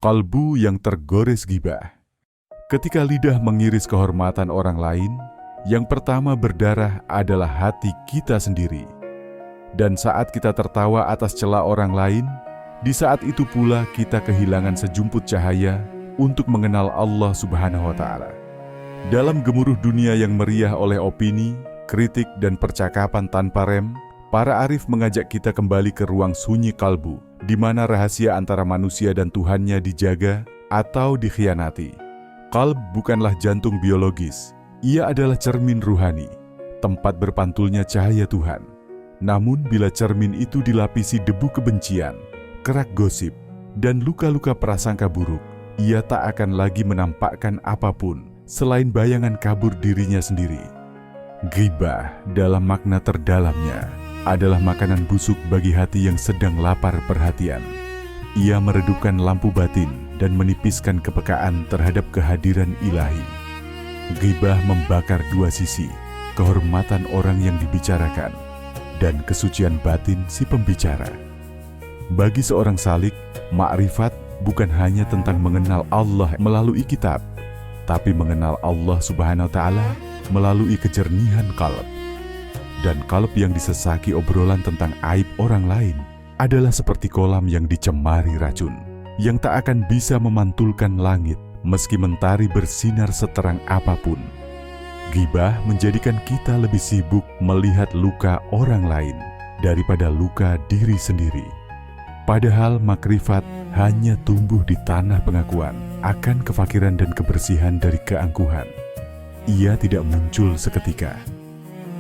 Kalbu yang tergores ghibah. Ketika lidah mengiris kehormatan orang lain, yang pertama berdarah adalah hati kita sendiri. Dan saat kita tertawa atas cela orang lain, di saat itu pula kita kehilangan sejumput cahaya untuk mengenal Allah Subhanahu wa Ta'ala. Dalam gemuruh dunia yang meriah oleh opini, kritik, dan percakapan tanpa rem, para arif mengajak kita kembali ke ruang sunyi kalbu, di mana rahasia antara manusia dan Tuhannya dijaga atau dikhianati. Kalb bukanlah jantung biologis, ia adalah cermin ruhani, tempat berpantulnya cahaya Tuhan. Namun bila cermin itu dilapisi debu kebencian, kerak gosip, dan luka-luka prasangka buruk, ia tak akan lagi menampakkan apapun selain bayangan kabur dirinya sendiri. Ghibah dalam makna terdalamnya adalah makanan busuk bagi hati yang sedang lapar perhatian. Ia meredupkan lampu batin dan menipiskan kepekaan terhadap kehadiran ilahi. Ghibah membakar dua sisi, kehormatan orang yang dibicarakan dan kesucian batin si pembicara. Bagi seorang salik, makrifat bukan hanya tentang mengenal Allah melalui kitab, tapi mengenal Allah Subhanahu wa Ta'ala melalui kejernihan qalb. Dan qalb yang disesaki obrolan tentang aib orang lain adalah seperti kolam yang dicemari racun, yang tak akan bisa memantulkan langit meski mentari bersinar seterang apapun. Ghibah menjadikan kita lebih sibuk melihat luka orang lain daripada luka diri sendiri. Padahal makrifat hanya tumbuh di tanah pengakuan akan kefakiran dan kebersihan dari keangkuhan. Ia tidak muncul seketika.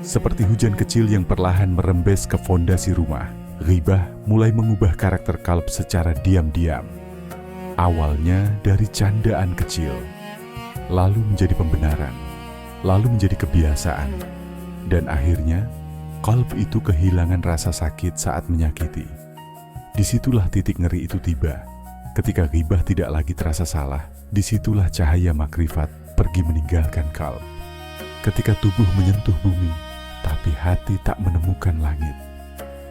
Seperti hujan kecil yang perlahan merembes ke fondasi rumah, ghibah mulai mengubah karakter kalb secara diam-diam. Awalnya dari candaan kecil, lalu menjadi pembenaran, lalu menjadi kebiasaan, dan akhirnya kalb itu kehilangan rasa sakit saat menyakiti. Disitulah titik ngeri itu tiba. Ketika ghibah tidak lagi terasa salah, disitulah cahaya makrifat pergi meninggalkan kalb. Ketika tubuh menyentuh bumi, tapi hati tak menemukan langit.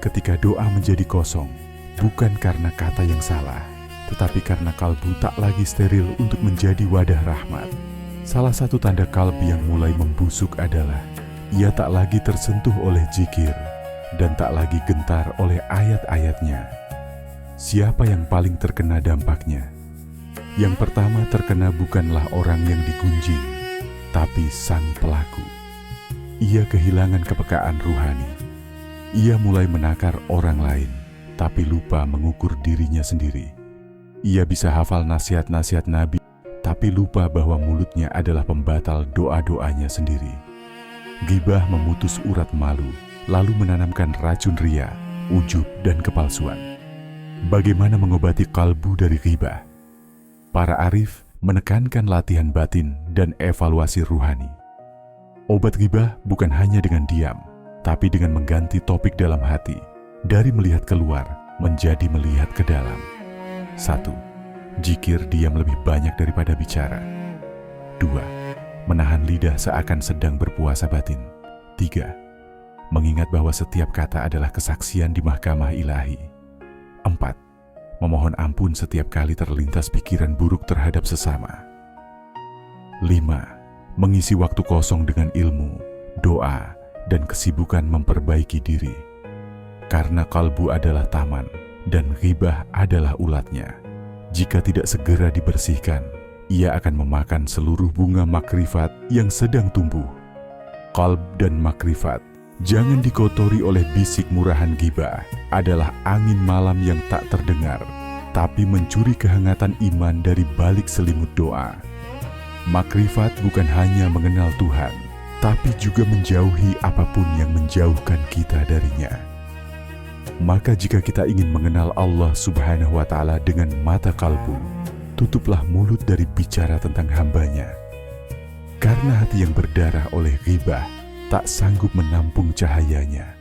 Ketika doa menjadi kosong, bukan karena kata yang salah, tetapi karena kalbu tak lagi steril untuk menjadi wadah rahmat. Salah satu tanda kalb yang mulai membusuk adalah ia tak lagi tersentuh oleh zikir dan tak lagi gentar oleh ayat-ayatnya. Siapa yang paling terkena dampaknya? Yang pertama terkena bukanlah orang yang digunjing, tapi sang pelaku. Ia kehilangan kepekaan ruhani. Ia mulai menakar orang lain, tapi lupa mengukur dirinya sendiri. Ia bisa hafal nasihat-nasihat Nabi, tapi lupa bahwa mulutnya adalah pembatal doa-doanya sendiri. Ghibah memutus urat malu, lalu menanamkan racun ria, ujub, dan kepalsuan. Bagaimana mengobati kalbu dari ghibah? Para arif menekankan latihan batin dan evaluasi ruhani. Obat ghibah bukan hanya dengan diam, tapi dengan mengganti topik dalam hati, dari melihat keluar menjadi melihat ke dalam. 1. Zikir diam lebih banyak daripada bicara. 2. Menahan lidah seakan sedang berpuasa batin. 3. Mengingat bahwa setiap kata adalah kesaksian di mahkamah ilahi. 4. Memohon ampun setiap kali terlintas pikiran buruk terhadap sesama. 5. Mengisi waktu kosong dengan ilmu, doa, dan kesibukan memperbaiki diri. Karena kalbu adalah taman, dan ghibah adalah ulatnya. Jika tidak segera dibersihkan, ia akan memakan seluruh bunga makrifat yang sedang tumbuh. Kalb dan makrifat, jangan dikotori oleh bisik murahan ghibah, adalah angin malam yang tak terdengar, tapi mencuri kehangatan iman dari balik selimut doa. Makrifat bukan hanya mengenal Tuhan, tapi juga menjauhi apapun yang menjauhkan kita darinya. Maka jika kita ingin mengenal Allah Subhanahu wa Ta'ala dengan mata kalbu, tutuplah mulut dari bicara tentang hambanya. Karena hati yang berdarah oleh ghibah tak sanggup menampung cahayanya.